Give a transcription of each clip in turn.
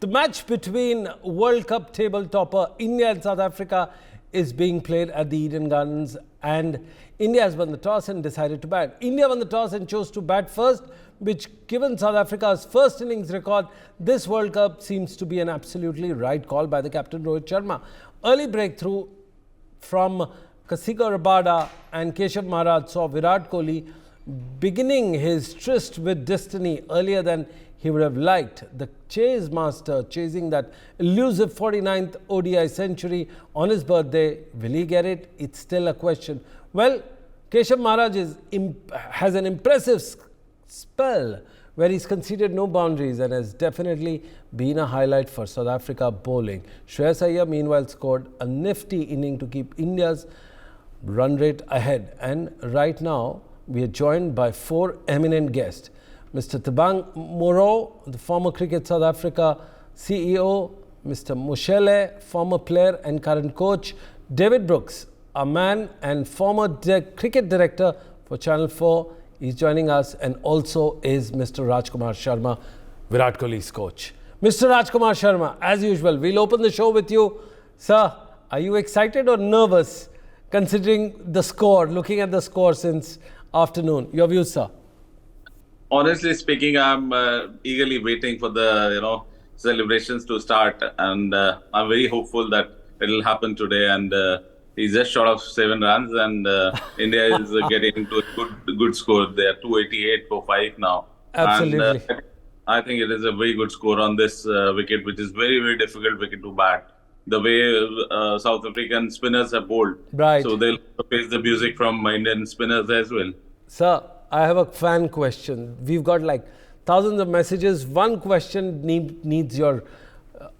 The match between World Cup table topper India and South Africa is being played at the Eden Gardens, and India has won the toss and decided to bat. India won the toss and chose to bat first, which, given South Africa's first innings record, this World Cup seems to be an absolutely right call by the captain Rohit Sharma. Early breakthrough from Kasika Rabada and Keshav Maharaj saw Virat Kohli beginning his tryst with destiny earlier than he would have liked. The chase master chasing that elusive 49th ODI century on his birthday. Will he get it? It's still a question. Well, Keshav Maharaj has an impressive spell where he's conceded no boundaries and has definitely been a highlight for South Africa bowling. Shreyas Iyer meanwhile scored a nifty inning to keep India's run rate ahead. And right now, we are joined by four eminent guests. Mr. Thabang Moreau, the former Cricket South Africa CEO, Mr. Moshele, former player and current coach, David Brooks, a man and former cricket director for Channel 4. He's joining us, and also is Mr. Rajkumar Sharma, Virat Kohli's coach. Mr. Rajkumar Sharma, as usual, we'll open the show with you. Sir, are you excited or nervous considering the score, looking at the score since afternoon? Your views, sir? Honestly speaking, I'm eagerly waiting for the celebrations to start, and I'm very hopeful that it'll happen today. And he's just short of 7 runs, and India is getting into a good score. They are 288 for 5 now. Absolutely. And, I think it is a very good score on this wicket, which is very, very difficult wicket to bat. The way South African spinners have bowled, right? So they'll face the music from Indian spinners as well. Sir, I have a fan question. We've got like thousands of messages. One question needs your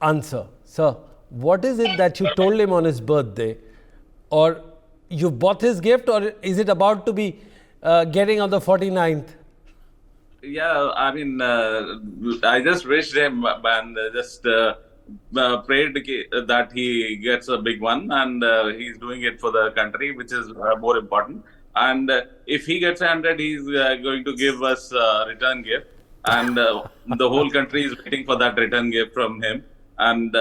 answer. Sir, what is it that you told him on his birthday? Or you bought his gift, or is it about to be getting on the 49th? Yeah, I mean, I just wished him and just prayed that he gets a big one, and he's doing it for the country, which is more important. And if he gets 100, he's going to give us a return gift. And the whole country is waiting for that return gift from him. And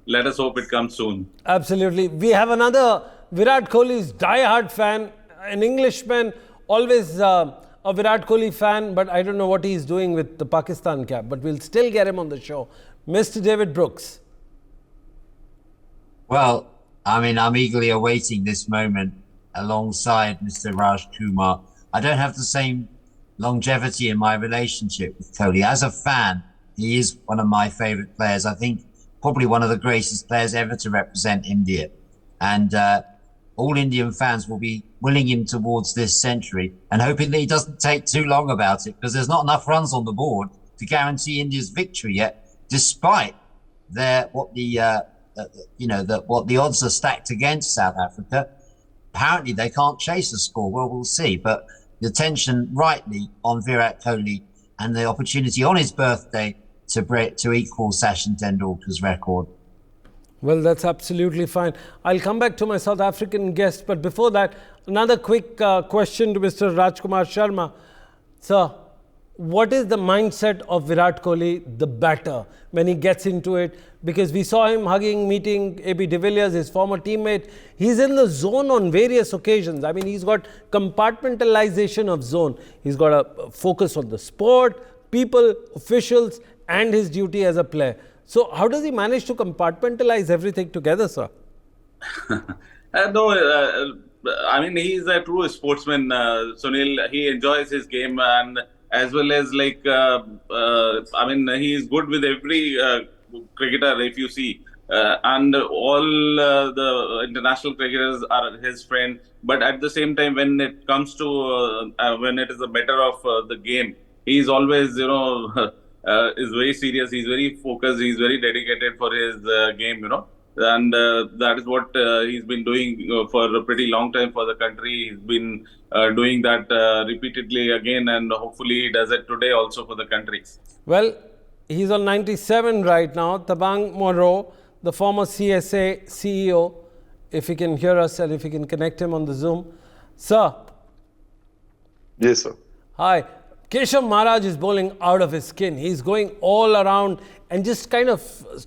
let us hope it comes soon. Absolutely. We have another Virat Kohli's die-hard fan, an Englishman, always a Virat Kohli fan, but I don't know what he's doing with the Pakistan cap. But we'll still get him on the show. Mr. David Brooks. Well, I mean, I'm eagerly awaiting this moment alongside Mr. Raj Kumar. I don't have the same longevity in my relationship with Kohli. As a fan, he is one of my favourite players. I think probably one of the greatest players ever to represent India. And all Indian fans will be willing him towards this century and hoping that he doesn't take too long about it, because there's not enough runs on the board to guarantee India's victory yet, despite what the odds are stacked against South Africa. Apparently they can't chase the score. Well, we'll see. But the attention rightly on Virat Kohli and the opportunity on his birthday to equal Sachin Tendulkar's record. Well, that's absolutely fine. I'll come back to my South African guest. But before that, another quick question to Mr. Rajkumar Sharma. Sir, what is the mindset of Virat Kohli, the batter, when he gets into it? Because we saw him meeting A.B. de Villiers, his former teammate. He's in the zone on various occasions. I mean, he's got compartmentalization of zone. He's got a focus on the sport, people, officials, and his duty as a player. So how does he manage to compartmentalize everything together, sir? I mean, he's a true sportsman, Sunil. He enjoys his game, and as well as I mean, he is good with every cricketer, if you see. And all the international cricketers are his friend. But at the same time, when it comes to, when it is a matter of the game, he's always, is very serious. He's very focused. He's very dedicated for his game, And that is what he's been doing for a pretty long time for the country. He's been doing that repeatedly again, and hopefully he does it today also for the country. Well, he's on 97 right now. Thabang Moreau, the former CSA CEO, if he can hear us and if he can connect him on the Zoom. Sir. Yes, sir. Hi. Keshav Maharaj is bowling out of his skin. He's going all around and just kind of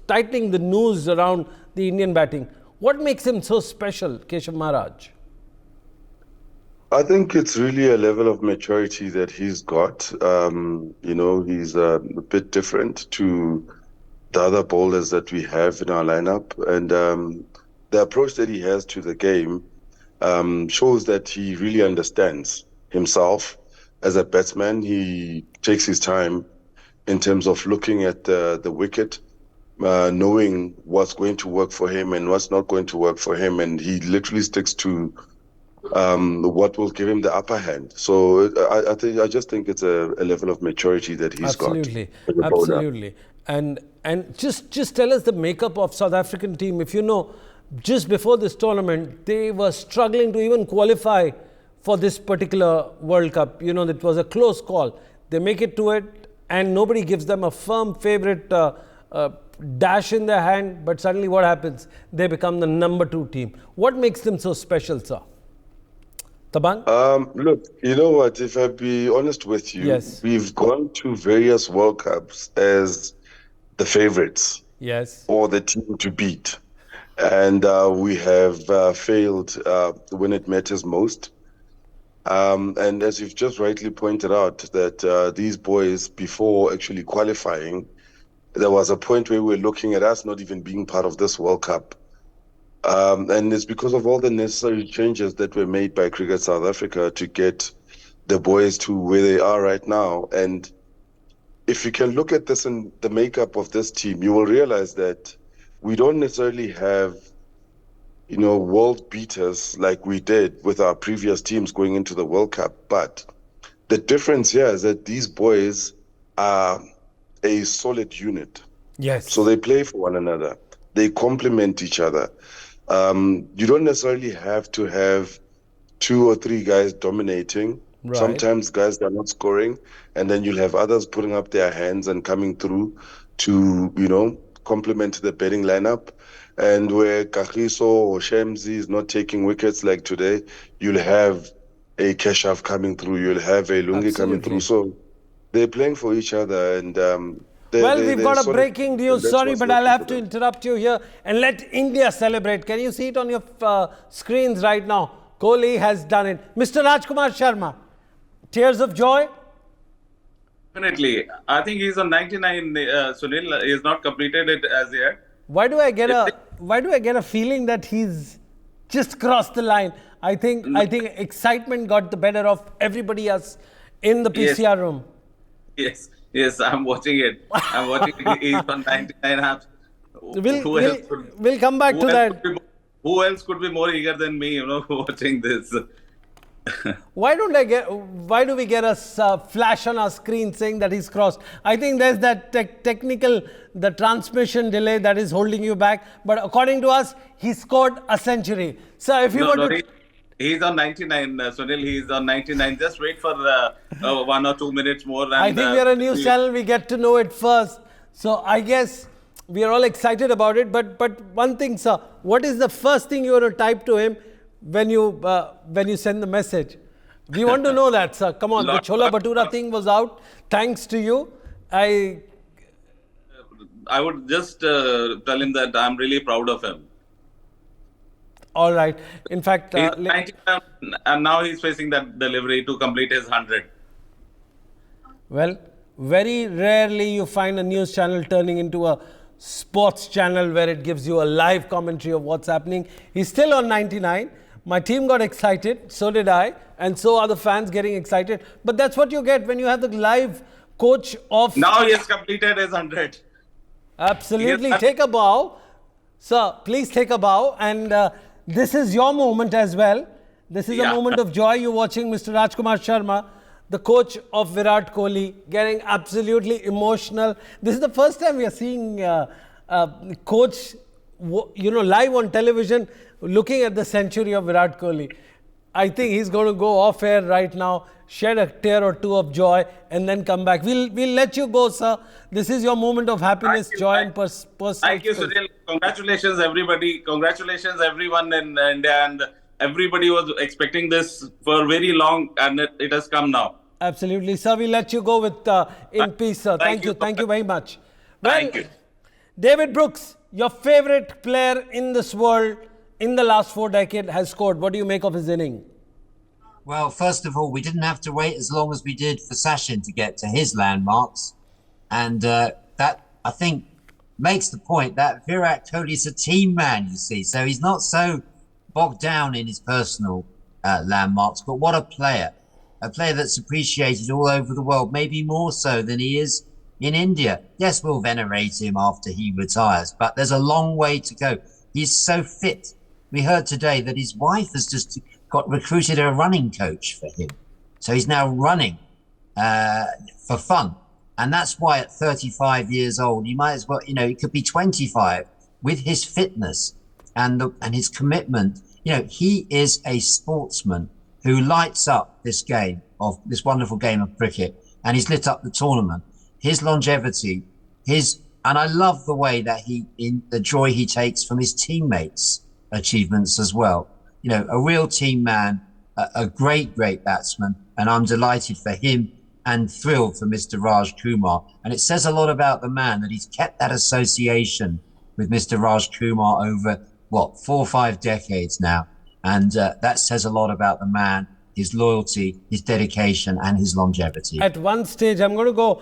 tightening the noose around the Indian batting. What makes him so special, Keshav Maharaj? I think it's really a level of maturity that he's got. He's a bit different to the other bowlers that we have in our lineup. And the approach that he has to the game shows that he really understands himself as a batsman. He takes his time in terms of looking at the wicket, knowing what's going to work for him and what's not going to work for him. And he literally sticks to what will give him the upper hand. So I just think it's a level of maturity that he's Absolutely. got. Absolutely. And just tell us the makeup of South African team. If you know, just before this tournament, they were struggling to even qualify for this particular World Cup. You know, it was a close call. They make it to it and nobody gives them a firm favorite dash in their hand. But suddenly what happens? They become the number 2 team. What makes them so special, sir? Tabang? Look, you know what? If I be honest with you, Yes. we've gone to various World Cups as the favorites Yes. or the team to beat. And we have failed when it matters most. And as you've just rightly pointed out, that these boys, before actually qualifying, there was a point where we were looking at us not even being part of this World Cup. And it's because of all the necessary changes that were made by Cricket South Africa to get the boys to where they are right now. And if you can look at this and the makeup of this team, you will realize that we don't necessarily have, world beaters like we did with our previous teams going into the World Cup. But the difference here is that these boys are a solid unit. Yes. So they play for one another. They complement each other. You don't necessarily have to have 2 or 3 guys dominating. Right. Sometimes guys that are not scoring, and then you'll have others putting up their hands and coming through to, complement the batting lineup. And where Kagiso or Shemzi is not taking wickets like today, you'll have a Keshav coming through, you'll have a Lungi coming through. So they're playing for each other, and we've got a breaking news. that's Sorry, what's but I'll working have for to them. interrupt you here and let India celebrate. Can you see it on your screens right now? Kohli has done it. Mr. Rajkumar Sharma, tears of joy? Definitely. I think he's on 99, Sunil. He has not completed it as yet. Why do I get a feeling that he's just crossed the line? I think excitement got the better of everybody else in the PCR room. Yes, I'm watching it. He's on 99. We'll come back to that. Who else could be more eager than me, watching this? Why do we get a flash on our screen saying that he's crossed? I think there's that technical, the transmission delay that is holding you back. But according to us, he scored a century. So if you he's on 99, Sunil. He's on 99. Just wait for 1 or 2 minutes more. And, I think we are a news channel. We get to know it first. So I guess we are all excited about it. But one thing, sir, what is the first thing you want to type to him when you send the message? We want to know that, sir. Come on, the Chola Bhatura thing was out. Thanks to you. I would just tell him that I'm really proud of him. All right. In fact, he's 99, and now he's facing that delivery to complete his 100. Well, very rarely you find a news channel turning into a sports channel where it gives you a live commentary of what's happening. He's still on 99. My team got excited, so did I, and so are the fans getting excited. But that's what you get when you have the live coach of... Now he has completed his 100. Absolutely. Take a bow. Sir, please take a bow. And this is your moment as well. This is a moment of joy. You're watching Mr. Rajkumar Sharma, the coach of Virat Kohli, getting absolutely emotional. This is the first time we are seeing coach, live on television, looking at the century of Virat Kohli. I think he's going to go off air right now, shed a tear or two of joy, and then come back. We'll let you go, sir. This is your moment of happiness, joy, and personal. Thank you, Sunil. Congratulations, everybody. Congratulations, everyone in India. And everybody was expecting this for very long, and it has come now. Absolutely. Sir, we let you go with in peace, sir. Thank you. Thank you very much. Well, Thank you. David Brooks, your favorite player in this world in the last 4 decades has scored. What do you make of his inning? Well, first of all, we didn't have to wait as long as we did for Sachin to get to his landmarks. And that, I think, makes the point that Virat Kohli is a team man, you see. So he's not so bogged down in his personal landmarks. But what a player that's appreciated all over the world, maybe more so than he is in India. Yes, we'll venerate him after he retires, but there's a long way to go. He's so fit. We heard today that his wife has just got recruited a running coach for him. So he's now running for fun. And that's why at 35 years old, you might as well, he could be 25 with his fitness and his commitment. He is a sportsman who lights up this wonderful game of cricket, and he's lit up the tournament. His longevity, and I love the way that the joy he takes from his teammates' achievements as well. A real team man, a great batsman, and I'm delighted for him and thrilled for Mr. Raj Kumar. And it says a lot about the man that he's kept that association with Mr. Raj Kumar over, 4 or 5 decades now. And that says a lot about the man, his loyalty, his dedication, and his longevity. At one stage, I'm going to go,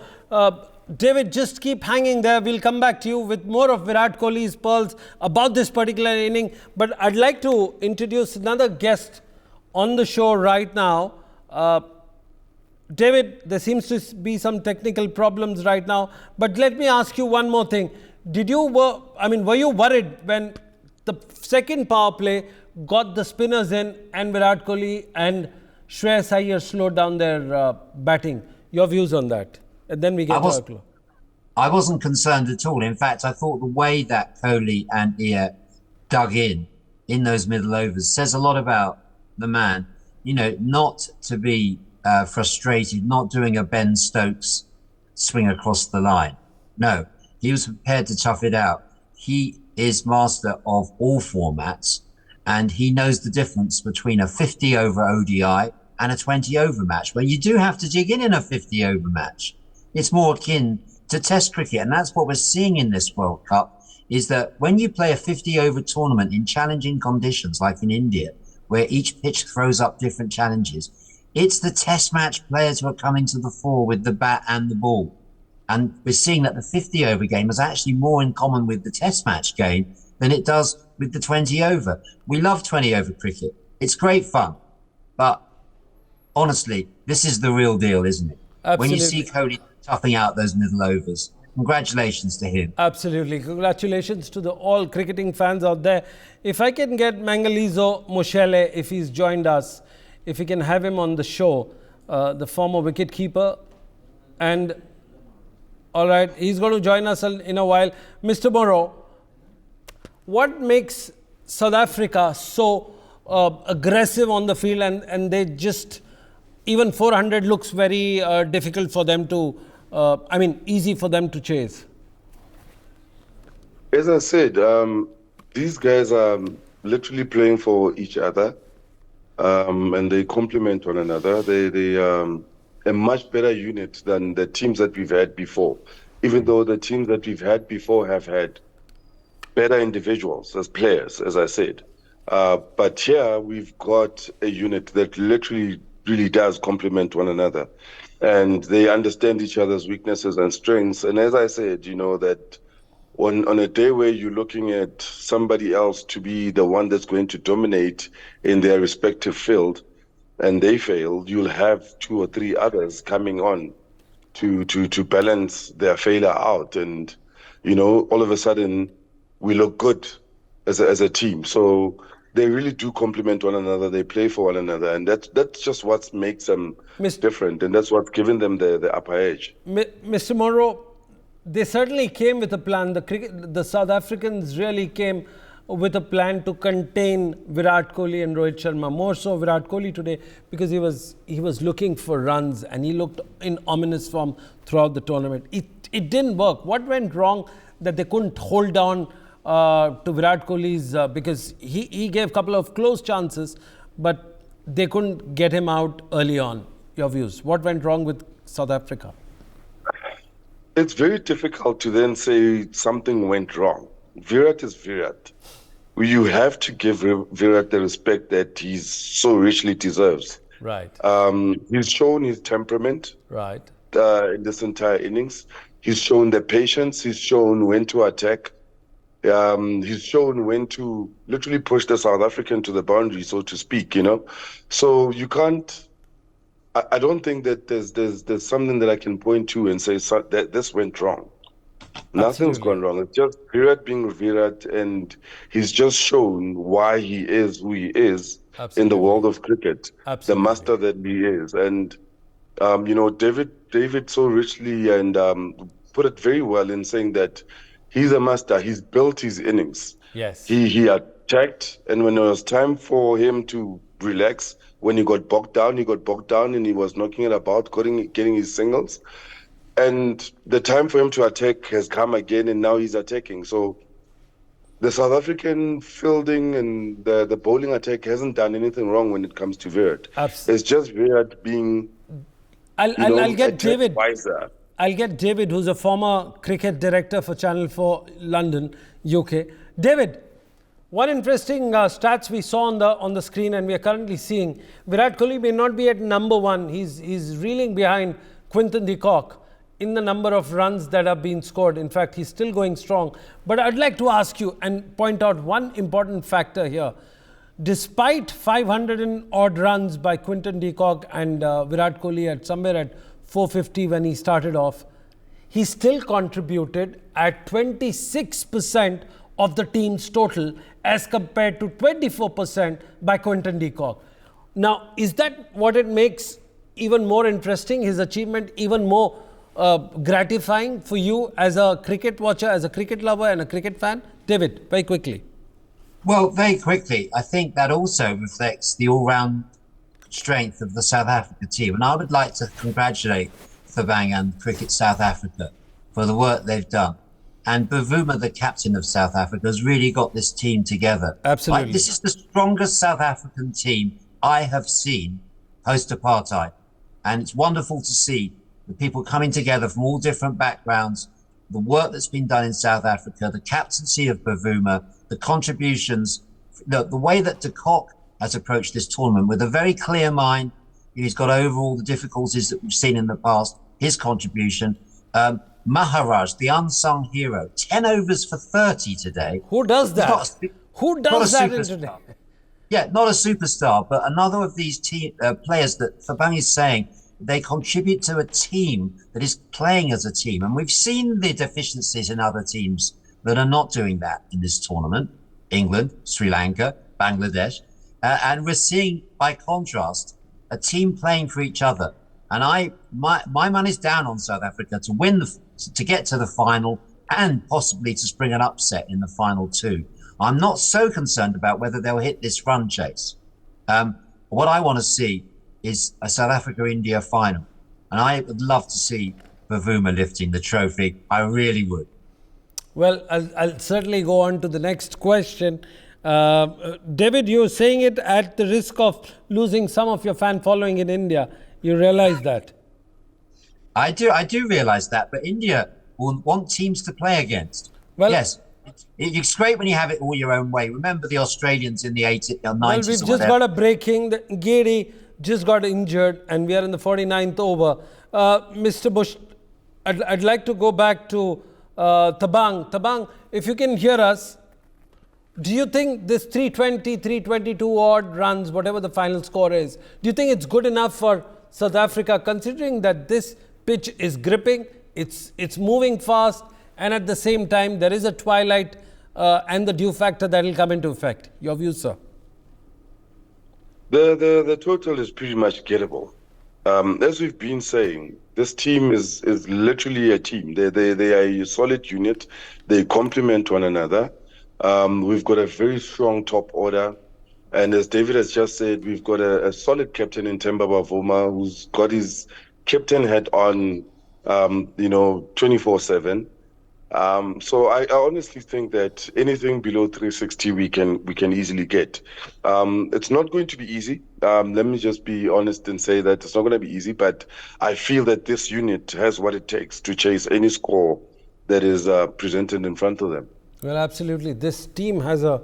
David, just keep hanging there. We'll come back to you with more of Virat Kohli's pearls about this particular inning. But I'd like to introduce another guest on the show right now. David, there seems to be some technical problems right now. But let me ask you one more thing. Were you worried when the second power play got the spinners in and Virat Kohli and Shreyas Iyer slowed down their batting? Your views on that? And then we get to our close. I wasn't concerned at all. In fact, I thought the way that Kohli and Iyer dug in those middle overs says a lot about the man. Not to be frustrated, not doing a Ben Stokes swing across the line. No, he was prepared to tough it out. He is master of all formats, and he knows the difference between a 50-over ODI and a 20-over match, where you do have to dig in a 50-over match. It's more akin to Test cricket, and that's what we're seeing in this World Cup, is that when you play a 50-over tournament in challenging conditions, like in India, where each pitch throws up different challenges, it's the Test match players who are coming to the fore with the bat and the ball. And we're seeing that the 50-over game has actually more in common with the Test match game than it does with the 20-over. We love 20-over cricket. It's great fun. But honestly, this is the real deal, isn't it? Absolutely. When you see Kohli toughing out those middle overs, congratulations to him. Absolutely. Congratulations to all cricketing fans out there. If I can get Mangalizo Moshele, if he's joined us, if we can have him on the show, the former wicketkeeper. And all right, he's going to join us in a while. Mr. Morrow, what makes South Africa so aggressive on the field, and they just, even 400 looks very difficult for them to, easy for them to chase? As I said, these guys are literally playing for each other, and they complement one another. They a much better unit than the teams that we've had before, even though the teams that we've had before have had better individuals as players, as I said. But here we've got a unit that literally really does complement one another, and they understand each other's weaknesses and strengths. And as I said, that on a day where you're looking at somebody else to be the one that's going to dominate in their respective field, and they fail, you'll have 2 or 3 others coming on to balance their failure out. And, all of a sudden we look good as a team. So they really do complement one another. They play for one another. And that's just what makes them different. And that's what's given them the upper edge. Mr. Monroe, they certainly came with a plan. The South Africans really came with a plan to contain Virat Kohli and Rohit Sharma. More so Virat Kohli today, because he was looking for runs and he looked in ominous form throughout the tournament. It didn't work. What went wrong that they couldn't hold down to Virat Kohli's, because he gave a couple of close chances, but they couldn't get him out early on? Your views. What went wrong with South Africa? It's very difficult to then say something went wrong. Virat is Virat. You have to give Virat the respect that he's so richly deserves. Right. He's shown his temperament Right. in this entire innings. He's shown the patience. He's shown when to attack. He's shown when to literally push the South African to the boundary, so to speak. So you can't. I don't think that there's something that I can point to and say that this went wrong. Nothing's Absolutely. gone wrong. It's just Virat being Virat, and he's just shown why he is who he is in Absolutely. the world of cricket, Absolutely. the master that he is. And David so richly and put it very well in saying that he's a master. He's built his innings. Yes. He attacked, and when it was time for him to relax, when he got bogged down, and he was knocking it about, getting his singles. And the time for him to attack has come again, and now he's attacking. So the South African fielding and the bowling attack hasn't done anything wrong when it comes to Virat. It's just Virat being, I'll get David. wiser. I'll get David, who's a former cricket director for Channel 4 London, UK. David, one interesting stats we saw on the screen, and we are currently seeing, Virat Kohli may not be at number one. He's reeling behind Quinton de Kock in the number of runs that have been scored. In fact, he's still going strong. But I'd like to ask you and point out one important factor here. Despite 500 and odd runs by Quinton de Kock and Virat Kohli at somewhere at 450 when he started off, he still contributed at 26% of the team's total as compared to 24% by Quinton de Kock. Now, is that what it makes even more interesting, his achievement even more gratifying for you as a cricket watcher, as a cricket lover and a cricket fan? David, very quickly. Well, very quickly, I think that also reflects the all-round strength of the South Africa team. And I would like to congratulate Thabang and Cricket South Africa for the work they've done. And Bavuma, the captain of South Africa, has really got this team together. Absolutely. This is the strongest South African team I have seen post-apartheid. And it's wonderful to see the people coming together from all different backgrounds, the work that's been done in South Africa, the captaincy of Bavuma, the contributions, the way that de Kock has approached this tournament with a very clear mind. He's got over all the difficulties that we've seen in the past, his contribution. Maharaj, the unsung hero, 10 overs for 30 today. Who does that? Who does that in today? Yeah, not a superstar, but another of these players that Thabang is saying, they contribute to a team that is playing as a team. And we've seen the deficiencies in other teams that are not doing that in this tournament. England, Sri Lanka, Bangladesh. And we're seeing, by contrast, a team playing for each other. And my money's down on South Africa to win, to get to the final and possibly to spring an upset in the final two. I'm not so concerned about whether they'll hit this run chase. What I want to see is a South Africa-India final. And I would love to see Bavuma lifting the trophy. I really would. Well, I'll certainly go on to the next question. David, you're saying it at the risk of losing some of your fan following in India. You realize that? I do realize that, but India will want teams to play against. Well, yes. It's great when you have it all your own way. Remember the Australians in the 80s or 90s. Well, we've just got a breaking. Giri just got injured and we are in the 49th over. Mr. Bush, I'd like to go back to Thabang. Thabang, if you can hear us, do you think this 320, 322 odd runs, whatever the final score is, do you think it's good enough for South Africa, considering that this pitch is gripping, it's moving fast, and at the same time there is a twilight and the dew factor that will come into effect? Your view, sir? The total is pretty much gettable. As we've been saying, this team is literally a team. They are a solid unit. They complement one another. We've got a very strong top order. And as David has just said, we've got a solid captain in Themba Bavuma who's got his captain hat on, 24/7. So I honestly think that anything below 360 we can easily get. It's not going to be easy. Let me just be honest and say that it's not going to be easy, but I feel that this unit has what it takes to chase any score that is presented in front of them. Well, absolutely. This team has a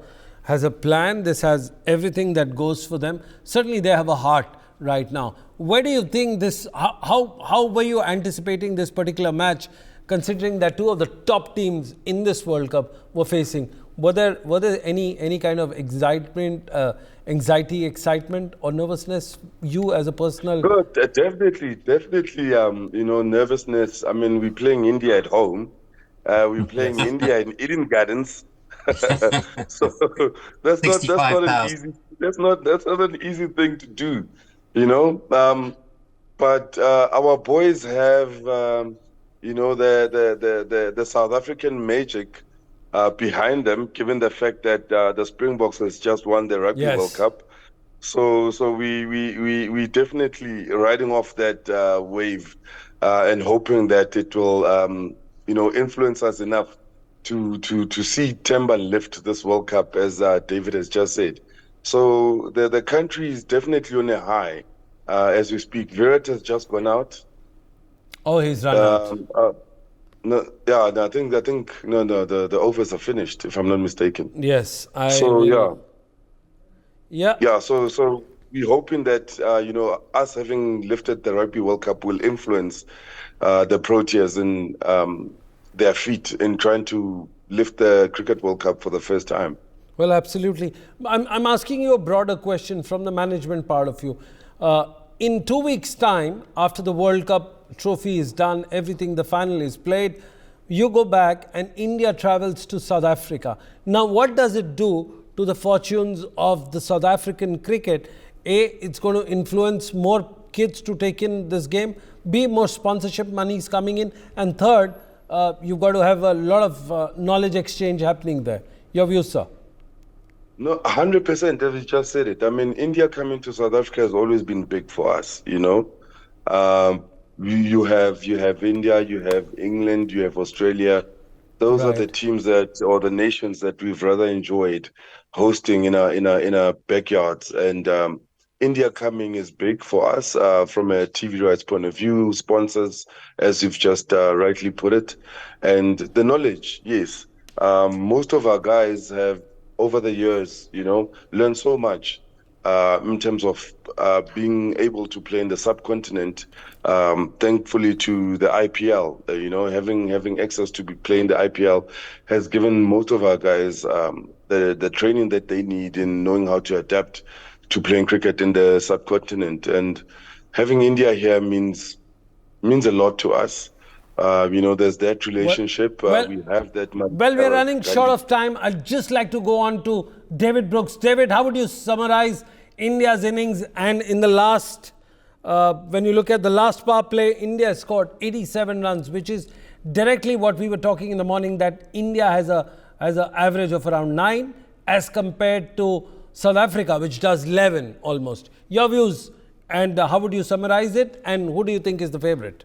plan. This has everything that goes for them. Certainly, they have a heart right now. Where do you think this? How were you anticipating this particular match, considering that two of the top teams in this World Cup were facing? Were there any kind of anxiety, excitement, or nervousness? You as a personal. Good, definitely. Nervousness. I mean, we're playing India at home. We're playing India in Eden Gardens. So that's not an easy an easy thing to do, you know. But our boys have the South African magic behind them, given the fact that the Springboks has just won the Rugby World Cup. So we definitely riding off that wave and hoping that it will influence us enough to see Temba lift this World Cup, as David has just said. So the country is definitely on a high as we speak. Virat has just gone out. Oh, he's run out. I think the overs are finished, if I'm not mistaken. Yes, So we're hoping that us having lifted the Rugby World Cup will influence the Proteas in their feet in trying to lift the Cricket World Cup for the first time. Well, absolutely. I'm asking you a broader question from the management part of you. In 2 weeks' time, after the World Cup trophy is done, everything, the final is played, you go back and India travels to South Africa. Now, what does it do to the fortunes of the South African cricket? A, it's going to influence more kids to take in this game. B, more sponsorship money is coming in. And third, you've got to have a lot of knowledge exchange happening there. Your views, sir? No, 100%, as you just said it. I mean, India coming to South Africa has always been big for us, you know. You have India, you have England, you have Australia. Those are the teams or the nations that we've rather enjoyed hosting in our backyards. And India coming is big for us from a TV rights point of view, sponsors, as you've just rightly put it, and the knowledge. Yes, most of our guys have over the years, learned so much in terms of being able to play in the subcontinent. Thankfully to the IPL, having access to be playing the IPL has given most of our guys the training that they need in knowing how to adapt to playing cricket in the subcontinent. And having India here means a lot to us. There's that relationship. We have that. Well, we're running short of time. I'd just like to go on to David Brooks. David, how would you summarize India's innings? And in the last, when you look at the last power play, India scored 87 runs, which is directly what we were talking in the morning, that India has an average of around 9 as compared to South Africa, which does 11 almost. Your views, and how would you summarize it? And who do you think is the favourite?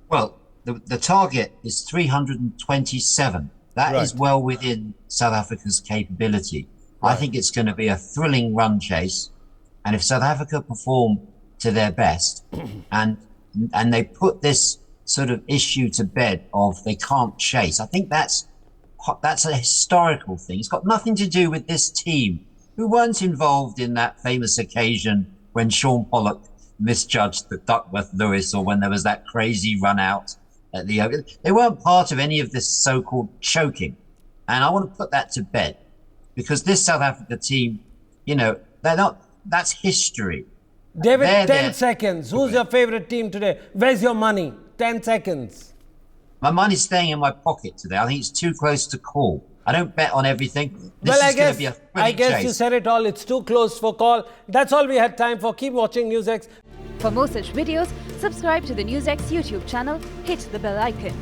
Well, the target is 327. That is well within South Africa's capability. I think it's going to be a thrilling run chase. And if South Africa perform to their best and they put this sort of issue to bed of they can't chase, I think that's a historical thing. It's got nothing to do with this team, who weren't involved in that famous occasion when Sean Pollock misjudged the Duckworth Lewis, or when there was that crazy run out at the Oval. They weren't part of any of this so-called choking. And I want to put that to bed, because this South Africa team, they're not, that's history. David, 10 seconds. Who's your favorite team today? Where's your money? 10 seconds. My money's staying in my pocket today. I think it's too close to call. I don't bet on everything. I guess you said it all. It's too close for call. That's all we had time for. Keep watching NewsX. For more such videos, subscribe to the NewsX YouTube channel, hit the bell icon.